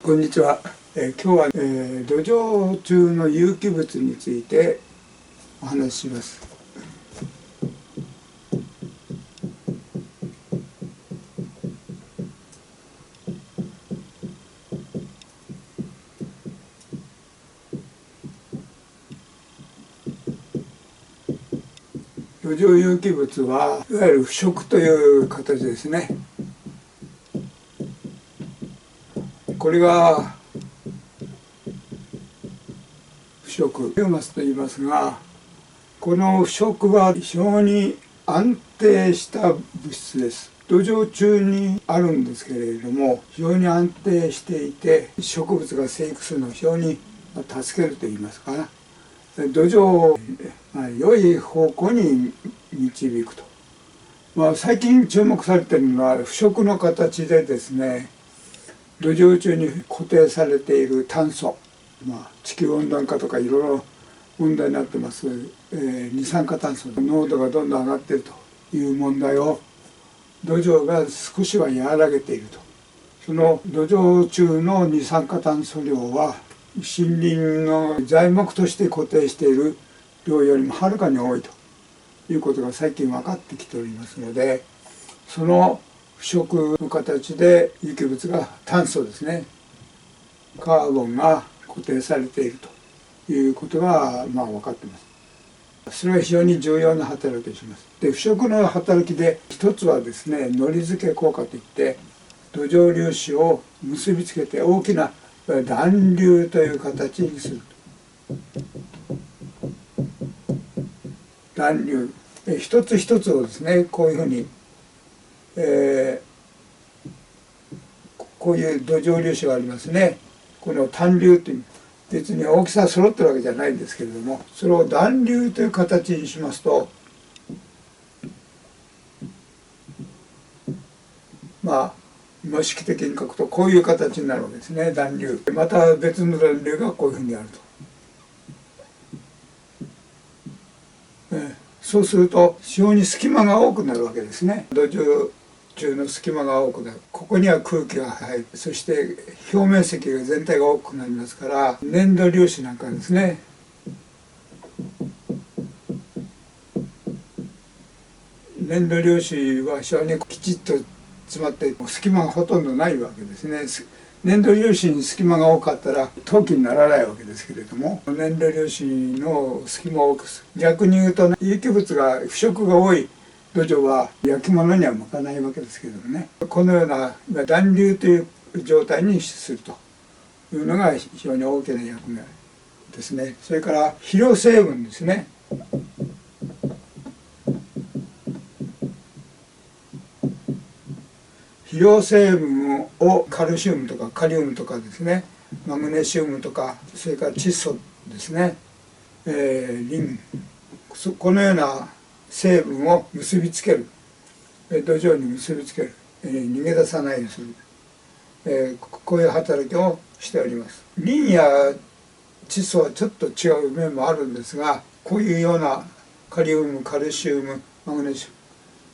こんにちは。今日は、土壌中の有機物についてお話しします。土壌有機物はいわゆる腐食という形ですね。これが腐食ヒューマスと言いますが、この腐食は非常に安定した物質です。土壌中にあるんですけれども、非常に安定していて植物が生育するのを非常に助けると言いますか、土壌を良い方向に導くと。最近注目されているのは腐食の形でですね、土壌中に固定されている炭素、地球温暖化とかいろいろ問題になってます、二酸化炭素の濃度がどんどん上がっているという問題を土壌が少しは和らげていると。その土壌中の二酸化炭素量は森林の材木として固定している量よりもはるかに多いということが最近分かってきておりますので、その腐食の形で有機物が炭素ですね、カーボンが固定されているということが分かっています。それは非常に重要な働きをします。で、腐食の働きで一つはですね、のり付け効果といって土壌粒子を結びつけて大きな団粒という形にする。団粒一つ一つをですね、こういうふうに、こういう土壌粒子がありますね。この単粒という、別に大きさ揃ってるわけじゃないんですけれども、それを団粒という形にしますと、模式的に書くとこういう形になるわけですね。団粒、また別の団粒がこういうふうにあると。そうすると非常に隙間が多くなるわけですね。土壌中の隙間が多くなる。ここには空気が入る。そして表面積が全体が多くなりますから、粘土粒子なんかですね、粘土粒子は非常にきちっと詰まって隙間がほとんどないわけですね。粘土粒子に隙間が多かったら陶器にならないわけですけれども、粘土粒子の隙間を多くする。逆に言うと、有機物が腐食が多い土壌は焼き物には向かないわけですけれどもね、このような団粒という状態にするというのが非常に大きな役目ですね。それから肥料成分ですね。肥料成分をカルシウムとかカリウムとかですね、マグネシウムとか、それから窒素ですね、リン、このような成分を結びつける、土壌に結びつける、逃げ出さないようにする、こういう働きをしております。リンや窒素はちょっと違う面もあるんですが、こういうようなカリウム、カルシウム、マグネシ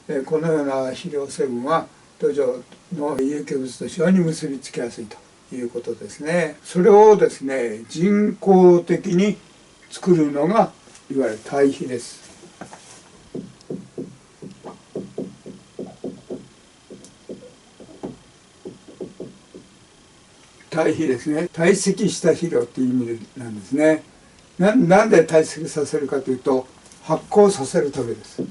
ウム、このような肥料成分は土壌の有機物と非常に結びつきやすいということですね。それをですね、人工的に作るのがいわゆる堆肥です。堆肥ですね。堆積した肥料という意味なんですね。なんで堆積させるかというと、発酵させるためです。